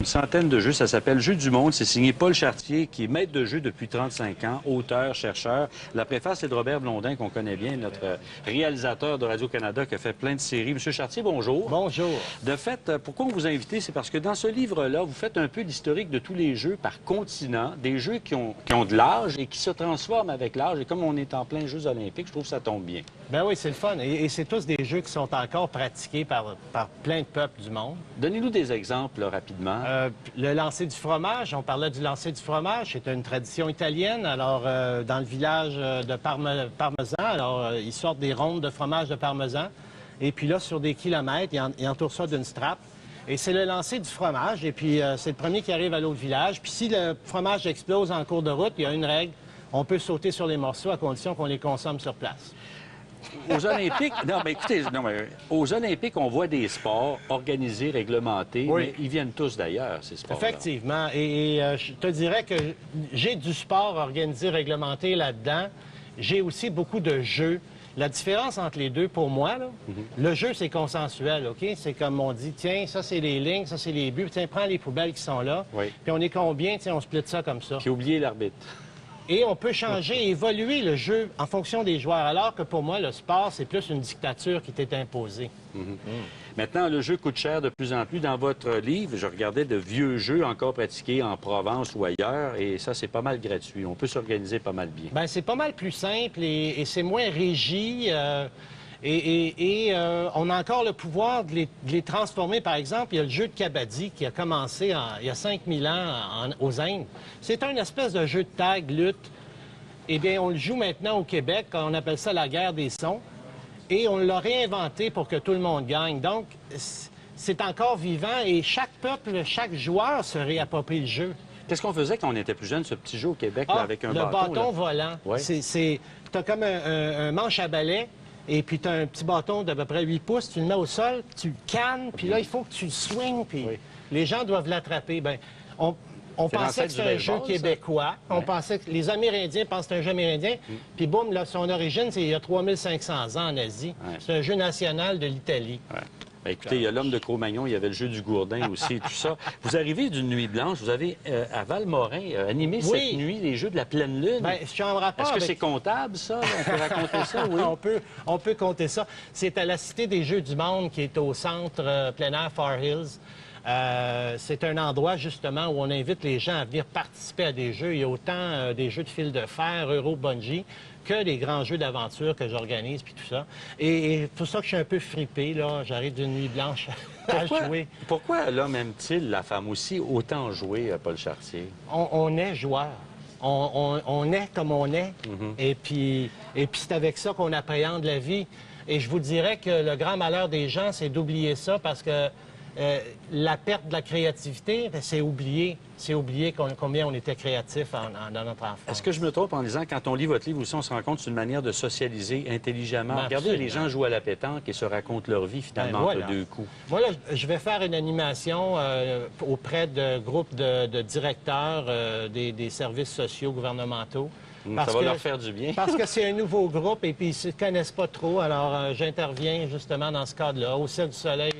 Une centaine de jeux, ça s'appelle Jeux du monde. C'est signé Paul Chartier, qui est maître de jeu depuis 35 ans, auteur, chercheur. La préface, c'est de Robert Blondin, qu'on connaît bien, notre réalisateur de Radio-Canada qui a fait plein de séries. Monsieur Chartier, bonjour. Bonjour. De fait, pourquoi on vous a invité? C'est parce que dans ce livre-là, vous faites un peu l'historique de tous les jeux par continent, des jeux qui ont de l'âge et qui se transforment avec l'âge. Et comme on est en plein Jeux olympiques, je trouve que ça tombe bien. Ben oui, c'est le fun. Et c'est tous des jeux qui sont encore pratiqués par plein de peuples du monde. Donnez-nous des exemples, là, rapidement. Le lancer du fromage, on parlait du lancer du fromage, c'est une tradition italienne. Alors, dans le village de Parmesan, alors, ils sortent des rondes de fromage de Parmesan. Et puis là, sur des kilomètres, ils entourent ça d'une strap. Et c'est le lancer du fromage. Et puis, c'est le premier qui arrive à l'autre village. Puis si le fromage explose en cours de route, il y a une règle. On peut sauter sur les morceaux à condition qu'on les consomme sur place. Aux Olympiques, non, mais écoutez, aux Olympiques, on voit des sports organisés, réglementés, Oui. mais ils viennent tous d'ailleurs, ces sports. Effectivement. Et je te dirais que j'ai du sport organisé, réglementé là-dedans. J'ai aussi beaucoup de jeux. La différence entre les deux, pour moi, là, le jeu, c'est consensuel, OK? C'est comme on dit, tiens, ça, c'est les lignes, ça, c'est les buts. Tiens, prends les poubelles qui sont là. Oui. Puis on est combien? Tiens, on split ça comme ça. Puis oubliez l'arbitre. Et on peut changer, évoluer le jeu en fonction des joueurs, alors que pour moi, le sport, c'est plus une dictature qui t'est imposée. Maintenant, le jeu coûte cher de plus en plus. Dans votre livre, je regardais de vieux jeux encore pratiqués en Provence ou ailleurs, et ça, c'est pas mal gratuit. On peut s'organiser pas mal bien. Bien, c'est pas mal plus simple et c'est moins régi. On a encore le pouvoir de les transformer. Par exemple, il y a le jeu de Kabaddi qui a commencé il y a 5000 ans aux Indes. C'est un espèce de jeu de tag, lutte. Eh bien, on le joue maintenant au Québec. On appelle ça la guerre des sons. Et on l'a réinventé pour que tout le monde gagne. Donc, c'est encore vivant et chaque peuple, chaque joueur se réapproprie le jeu. Qu'est-ce qu'on faisait quand on était plus jeune, ce petit jeu au Québec, là, avec un le bâton? bâton volant. Ouais. Tu as comme un manche à balai. Et puis, tu as un petit bâton d'à peu près 8 pouces, tu le mets au sol, tu le cannes, puis là, il faut que tu le swings, puis les gens doivent l'attraper. Bien, on pensait que c'était un jeu québécois. On pensait que les Amérindiens pensent que c'est un jeu amérindien. Puis boum, là, son origine, c'est il y a 3500 ans en Asie. Ouais. C'est un jeu national de l'Italie. Ouais. Ben, écoutez, il y a l'homme de Cro-Magnon, il y avait le jeu du Gourdin aussi, tout ça. Vous arrivez d'une nuit blanche, vous avez, à Valmorin, animé cette nuit les jeux de la pleine lune. Bien, je suis en rapport Est-ce que avec... c'est comptable, ça? On peut raconter ça, oui? on peut compter ça. C'est à la Cité des Jeux du Monde qui est au centre plein air Far Hills. C'est un endroit, justement, où on invite les gens à venir participer à des jeux. Il y a autant des jeux de fil de fer, Euro-Bungee, que des grands jeux d'aventure que j'organise, puis tout ça. Et pour ça que je suis un peu fripé, là. J'arrive d'une nuit blanche à jouer. Pourquoi l'homme aime-t-il la femme aussi autant jouer, Paul Chartier? On est joueur. On est comme on est. Et puis c'est avec ça qu'on appréhende la vie. Et je vous dirais que le grand malheur des gens, c'est d'oublier ça parce que la perte de la créativité, c'est oublier combien on était créatif dans notre enfance. Est-ce que je me trompe en disant, quand on lit votre livre aussi, on se rend compte que c'est une manière de socialiser intelligemment? Regardez, les gens jouent à la pétanque et se racontent leur vie, finalement, entre deux coups. Moi, là, je vais faire une animation auprès de groupes de directeurs des services sociaux gouvernementaux. Ça va leur faire du bien. Parce que c'est un nouveau groupe et puis ils ne se connaissent pas trop. Alors, j'interviens justement dans ce cadre-là, au Cirque du Soleil,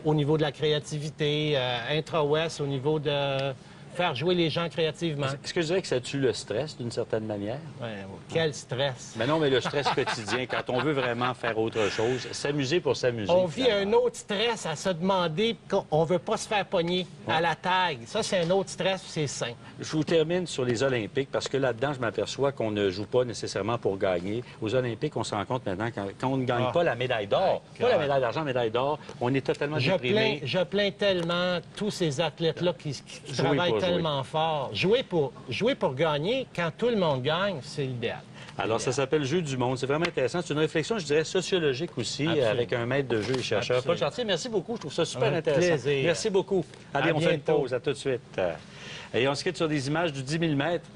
au niveau de la créativité, Intra-Ouest, au niveau de faire jouer les gens créativement. Est-ce que je dirais que ça tue le stress, d'une certaine manière? Ouais, quel stress! Mais non, mais le stress quotidien, quand on veut vraiment faire autre chose, s'amuser pour s'amuser. On vit un autre stress à se demander qu'on ne veut pas se faire pogner à la tag. Ça, c'est un autre stress, c'est sain. Je vous termine sur les Olympiques, parce que là-dedans, je m'aperçois qu'on ne joue pas nécessairement pour gagner. Aux Olympiques, on se rend compte maintenant, quand on ne gagne pas la médaille d'or, pas la médaille d'argent, la médaille d'or, on est totalement déprimé. Je plains tellement tous ces athlètes-là qui travaillent tellement fort. Jouer pour gagner, quand tout le monde gagne, c'est l'idéal. Alors, ça s'appelle Jeux du monde. C'est vraiment intéressant. C'est une réflexion, je dirais, sociologique aussi, avec un maître de jeu et chercheur. Paul Chartier, merci beaucoup. Je trouve ça super intéressant. Plaisir. Merci beaucoup. Allez, on fait une bientôt. pause. À tout de suite. Et on se quitte sur des images du 10 000 mètres.